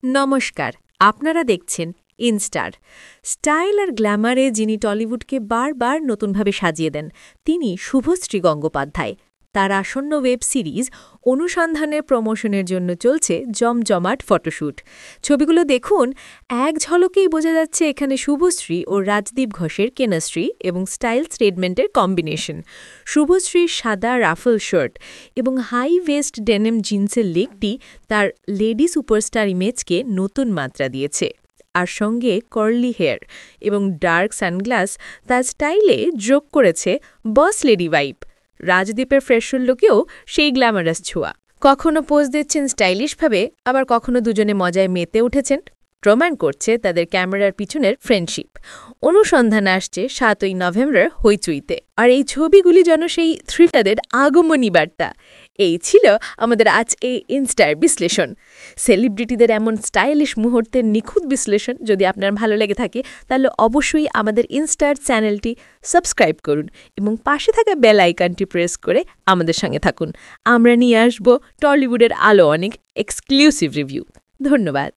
নমস্কার, আপনারা দেখছেন ইনস্টার। স্টাইল আর গ্ল্যামারে যিনি টলিউডকে বারবার নতুনভাবে সাজিয়ে দেন, তিনি শুভশ্রী গঙ্গোপাধ্যায়। তার আসন্ন ওয়েব সিরিজ অনুসন্ধানের প্রমোশনের জন্য চলছে জমজমাট ফটোশ্যুট। ছবিগুলো দেখুন, এক ঝলকেই বোঝা যাচ্ছে এখানে শুভশ্রী ও রাজদীপ ঘোষের কেমিস্ট্রি এবং স্টাইল স্টেটমেন্টের কম্বিনেশন। শুভশ্রীর সাদা রাফল শার্ট এবং হাই ওয়েস্ট ডেনিম জিন্সের লেগটি তার লেডি সুপারস্টার ইমেজকে নতুন মাত্রা দিয়েছে। আর সঙ্গে কার্লি হেয়ার এবং ডার্ক সানগ্লাস তার স্টাইলে যোগ করেছে বস লেডি ভাইব। রাজদীপের ফ্রেশর লুকেও সেই গ্ল্যামারাস ছোঁয়া। কখনো পোজ দিচ্ছেন স্টাইলিশভাবে, আবার কখনো দুজনে মজায় মেতে উঠেছেন। প্রমাণ করছে তাদের ক্যামেরার পিছনের ফ্রেন্ডশিপ। অনুসন্ধান আসছে ৭ই নভেম্বর হইচইতে। আর এই ছবিগুলি যেন সেই থ্রিলারের আগমনী বার্তা। এই ছিল আমাদের আজ এই ইনস্টার বিশ্লেষণ। সেলিব্রিটিদের এমন স্টাইলিশ মুহূর্তের নিখুঁত বিশ্লেষণ যদি আপনার ভালো লেগে থাকে, তাহলে অবশ্যই আমাদের ইনস্টার চ্যানেলটি সাবস্ক্রাইব করুন এবং পাশে থাকা বেল আইকনটি প্রেস করে আমাদের সঙ্গে থাকুন। আমরা নিয়ে আসব টলিউডের আলো অনেক এক্সক্লুসিভ রিভিউ। ধন্যবাদ।